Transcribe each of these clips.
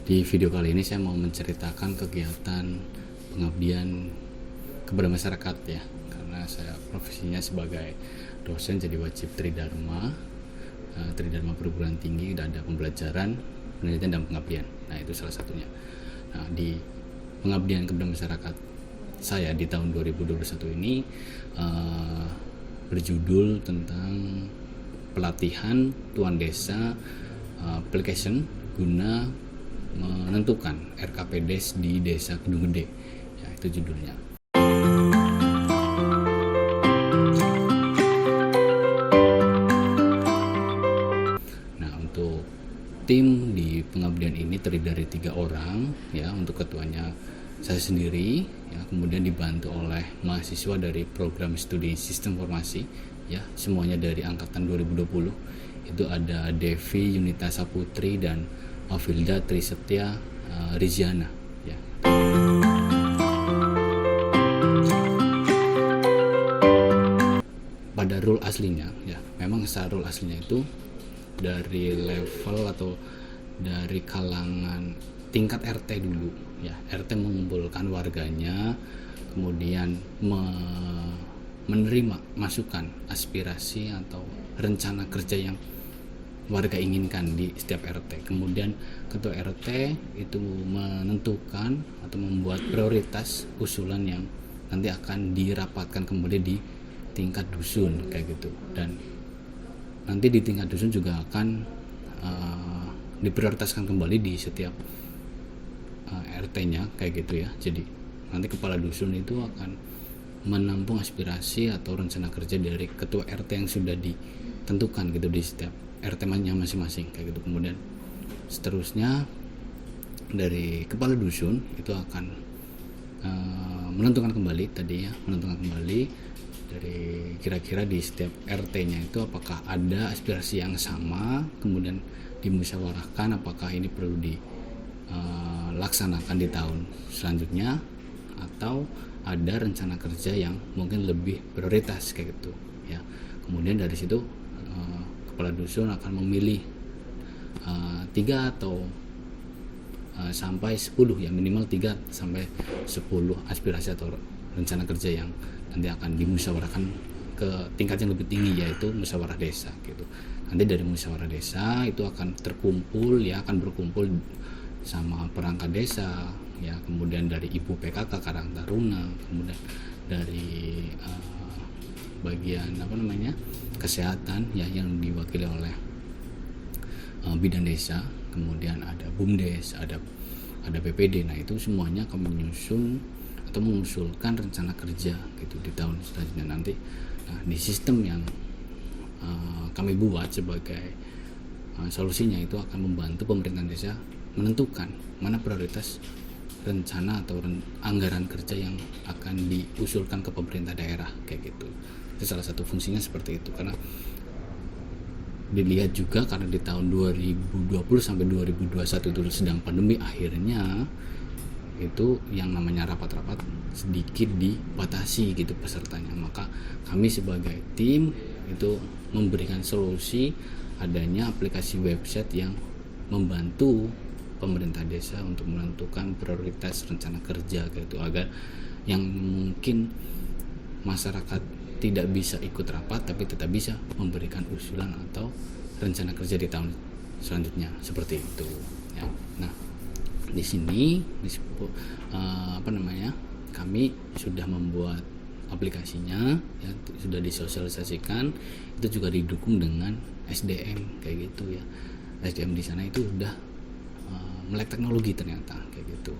Di video kali ini saya mau menceritakan kegiatan pengabdian kepada masyarakat ya, karena saya profesinya sebagai dosen jadi wajib tridharma perguruan tinggi, dan ada pembelajaran, penelitian dan pengabdian. Nah, itu salah satunya. Nah, di pengabdian kepada masyarakat saya di tahun 2021 ini berjudul tentang pelatihan tuan desa application guna menentukan RKPDes di Desa Kedung Gede. Ya, itu judulnya. Nah, untuk tim di pengabdian ini terdiri dari 3 orang ya. Untuk ketuanya saya sendiri ya, kemudian dibantu oleh mahasiswa dari program studi sistem informasi ya, semuanya dari angkatan 2020. Itu ada Devi Yunita Saputri dan Afilda Trisetya Riziana ya. Pada role aslinya ya, memang secara role aslinya itu dari level atau dari kalangan tingkat RT dulu ya. RT mengumpulkan warganya, kemudian menerima masukan, aspirasi atau rencana kerja yang warga inginkan di setiap RT. Kemudian ketua RT itu menentukan atau membuat prioritas usulan yang nanti akan dirapatkan kembali di tingkat dusun kayak gitu. Dan nanti di tingkat dusun juga akan diprioritaskan kembali di setiap RT-nya kayak gitu ya. Jadi nanti kepala dusun itu akan menampung aspirasi atau rencana kerja dari ketua RT yang sudah ditentukan gitu di setiap RT-nya masing-masing kayak gitu. Kemudian seterusnya dari kepala dusun itu akan menentukan kembali dari kira-kira di setiap RT-nya itu apakah ada aspirasi yang sama, kemudian dimusyawarahkan apakah ini perlu dilaksanakan di tahun selanjutnya atau ada rencana kerja yang mungkin lebih prioritas kayak gitu ya. Kemudian dari situ kepala dusun akan memilih 3 atau sampai 10 ya, minimal 3 sampai 10 aspirasi atau rencana kerja yang nanti akan dimusyawarahkan ke tingkat yang lebih tinggi, yaitu musyawarah desa gitu. Nanti dari musyawarah desa itu akan berkumpul sama perangkat desa ya, kemudian dari Ibu PKK Karang Taruna, kemudian dari bagian kesehatan ya yang diwakili oleh bidan desa, kemudian ada BUMDes, ada BPD. Nah, itu semuanya akan menyusun atau mengusulkan rencana kerja gitu di tahun selanjutnya nanti. Nah, di sistem yang kami buat sebagai solusinya itu akan membantu pemerintahan desa menentukan mana prioritas rencana atau anggaran kerja yang akan diusulkan ke pemerintah daerah kayak gitu. Itu salah satu fungsinya seperti itu, karena dilihat juga karena di tahun 2020 sampai 2021 itu sedang pandemi, akhirnya itu yang namanya rapat-rapat sedikit dibatasi gitu pesertanya. Maka kami sebagai tim itu memberikan solusi adanya aplikasi website yang membantu pemerintah desa untuk menentukan prioritas rencana kerja gitu, agar yang mungkin masyarakat tidak bisa ikut rapat tapi tetap bisa memberikan usulan atau rencana kerja di tahun selanjutnya seperti itu ya. Nah, di sini kami sudah membuat aplikasinya ya, sudah disosialisasikan. Itu juga didukung dengan SDM kayak gitu ya. SDM di sana itu sudah melek teknologi ternyata kayak gitu.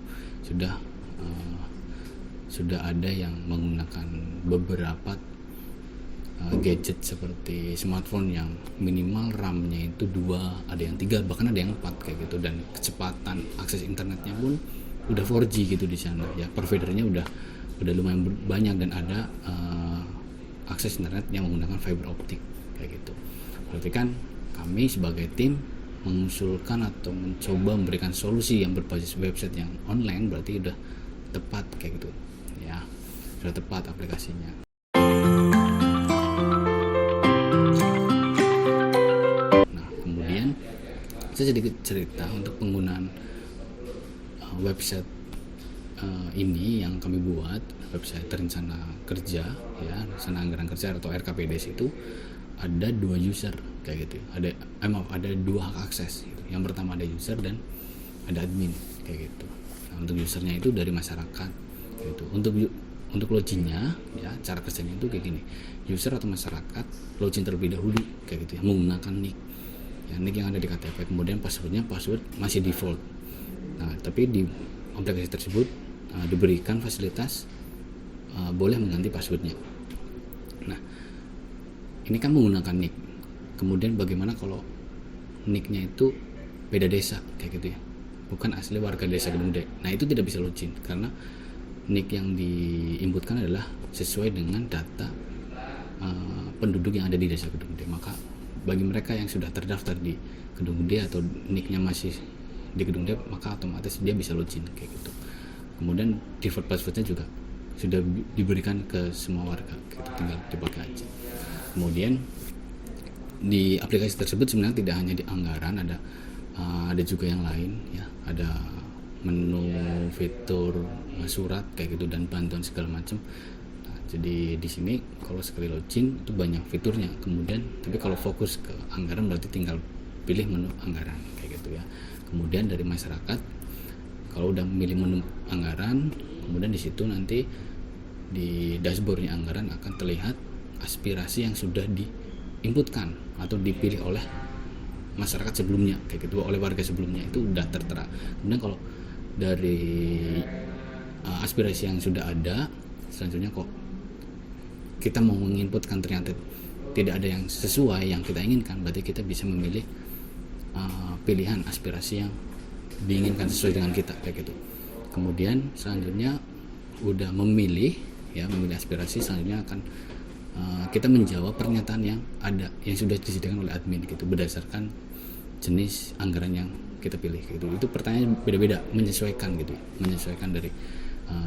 Sudah ada yang menggunakan beberapa gadget seperti smartphone yang minimal RAM-nya itu 2, ada yang 3, bahkan ada yang 4 kayak gitu, dan kecepatan akses internetnya pun udah 4G gitu di sana ya. Providernya udah lumayan banyak dan ada akses internet yang menggunakan fiber optik kayak gitu. Berarti kan kami sebagai tim mengusulkan atau mencoba memberikan solusi yang berbasis website yang online, berarti udah tepat kayak gitu ya, sudah tepat aplikasinya. Nah, kemudian saya sedikit cerita untuk penggunaan website ini yang kami buat, website rencana kerja ya, rencana anggaran kerja atau RKPDS itu ada 2 user kayak gitu. Ada 2 hak akses gitu. Yang pertama ada user dan ada admin kayak gitu. Nah, untuk usernya itu dari masyarakat gitu. Untuk loginnya ya, cara kerjanya itu kayak gini. User atau masyarakat login terlebih dahulu kayak gitu ya, menggunakan nick. Ya, nick yang ada di KTP, kemudian password masih default. Nah, tapi di aplikasi tersebut diberikan fasilitas boleh mengganti passwordnya. Nah, ini kan menggunakan nick. Kemudian bagaimana kalau nicknya itu beda desa kayak gitu ya, bukan asli warga desa Kedungde. Nah, itu tidak bisa login karena nick yang diinputkan adalah sesuai dengan data penduduk yang ada di desa Kedungde. Maka bagi mereka yang sudah terdaftar di Kedungde atau nicknya masih di Kedungde, maka otomatis dia bisa login kayak gitu. Kemudian default passwordnya juga sudah diberikan ke semua warga gitu, tinggal dipakai aja. Kemudian di aplikasi tersebut sebenarnya tidak hanya di anggaran, ada juga yang lain ya, ada menu, fitur, surat kayak gitu, dan bantuan segala macam. Nah, jadi di sini kalau sekali login itu banyak fiturnya. Kemudian tapi kalau fokus ke anggaran berarti tinggal pilih menu anggaran kayak gitu ya. Kemudian dari masyarakat, kalau udah memilih menu anggaran, kemudian di situ nanti di dashboardnya anggaran akan terlihat aspirasi yang sudah diinputkan atau dipilih oleh masyarakat sebelumnya kayak gitu, oleh warga sebelumnya, itu udah tertera. Kemudian kalau dari aspirasi yang sudah ada, selanjutnya kok kita mau menginputkan ternyata tidak ada yang sesuai yang kita inginkan, berarti kita bisa memilih pilihan aspirasi yang diinginkan sesuai dengan kita kayak gitu. Kemudian selanjutnya udah memilih aspirasi, selanjutnya akan kita menjawab pernyataan yang ada yang sudah disediakan oleh admin gitu, berdasarkan jenis anggaran yang kita pilih gitu. Itu pertanyaan beda-beda, menyesuaikan dari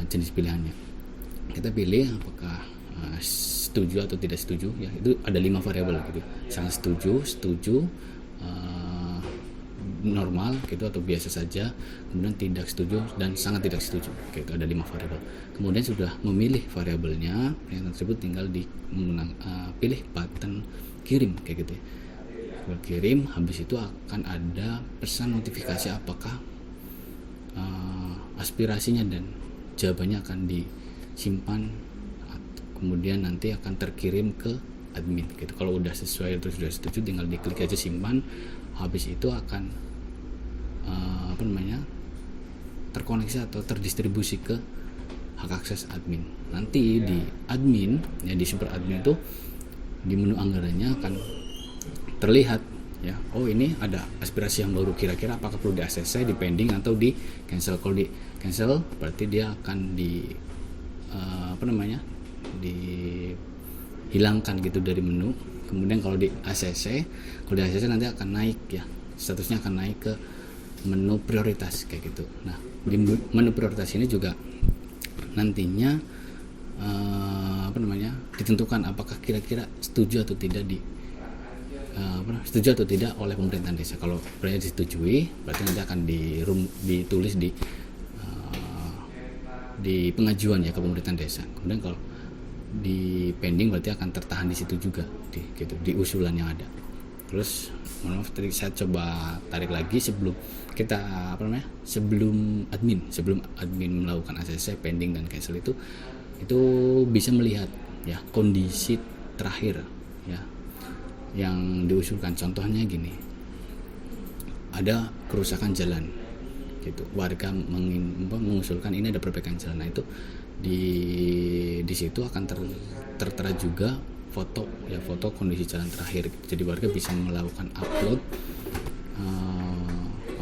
jenis pilihannya. Kita pilih apakah setuju atau tidak setuju ya, itu ada 5 variabel gitu, sangat setuju, normal gitu atau biasa saja, kemudian tidak setuju dan sangat tidak setuju gitu. Ada 5 variabel. Kemudian sudah memilih variabelnya, yang tersebut tinggal pilih button kirim kayak gitu ya. Kirim, habis itu akan ada pesan notifikasi apakah aspirasinya dan jawabannya akan disimpan, kemudian nanti akan terkirim ke admin gitu. Kalau udah sesuai atau sudah setuju, tinggal diklik aja simpan. Habis itu akan terkoneksi atau terdistribusi ke hak akses admin. Nanti di admin ya, di super admin itu di menu anggarannya akan terlihat ya, oh ini ada aspirasi yang baru, kira-kira apakah perlu di ACC, di pending atau di cancel. Kalau di cancel berarti dia akan dihilangkan gitu dari menu. Kemudian kalau di ACC nanti akan naik ya, statusnya akan naik ke menu prioritas kayak gitu. Nah, di menu prioritas ini juga nantinya ditentukan apakah kira-kira setuju atau tidak oleh pemerintahan desa. Kalau berarti disetujui, berarti nanti akan ditulis di pengajuan ya ke pemerintahan desa. Kemudian kalau di pending berarti akan tertahan di situ juga di usulan yang ada. Terus tadi saya coba tarik lagi sebelum admin melakukan ACC, pending dan cancel itu bisa melihat ya kondisi terakhir ya yang diusulkan. Contohnya gini, ada kerusakan jalan gitu, warga mengusulkan ini ada perbaikan jalan. Nah, itu di situ akan tertera juga foto kondisi jalan terakhir. Jadi warga bisa melakukan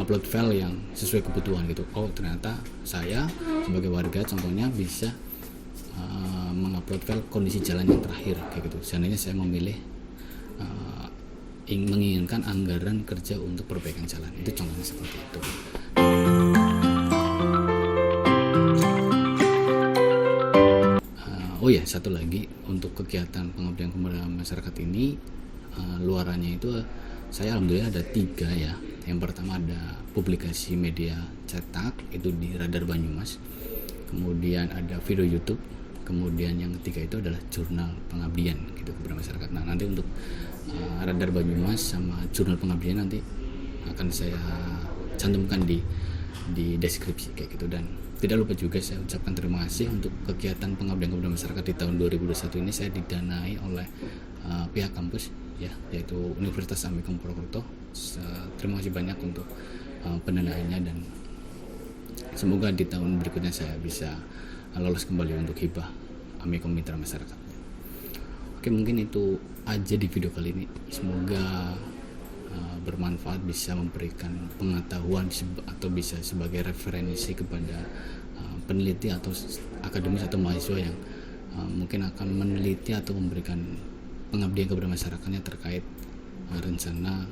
upload file yang sesuai kebutuhan gitu. Oh, ternyata saya sebagai warga contohnya bisa mengupload file kondisi jalan yang terakhir kayak gitu. Seandainya saya memilih menginginkan anggaran kerja untuk perbaikan jalan, itu contohnya seperti itu. Oh ya, satu lagi untuk kegiatan pengabdian kepada masyarakat ini, luarannya itu saya alhamdulillah ada 3 ya. Yang pertama ada publikasi media cetak, itu di Radar Banyumas. Kemudian ada video YouTube. Kemudian yang ketiga itu adalah jurnal pengabdian gitu kepada masyarakat. Nah, nanti untuk Radar Banyumas sama jurnal pengabdian nanti akan saya cantumkan di deskripsi kayak gitu. Dan tidak lupa juga saya ucapkan terima kasih untuk kegiatan pengabdian kepada masyarakat di tahun 2021 ini. Saya didanai oleh pihak kampus ya, yaitu Universitas Amikom Purwokerto. Terima kasih banyak untuk pendanaannya, dan semoga di tahun berikutnya saya bisa lolos kembali untuk hibah Amikom Mitra Masyarakat. Oke, mungkin itu aja di video kali ini. Semoga bermanfaat, bisa memberikan pengetahuan atau bisa sebagai referensi kepada peneliti atau akademis atau mahasiswa yang mungkin akan meneliti atau memberikan pengabdian kepada masyarakatnya terkait rencana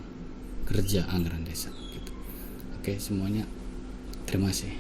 kerja anggaran desa gitu. Oke, semuanya terima kasih.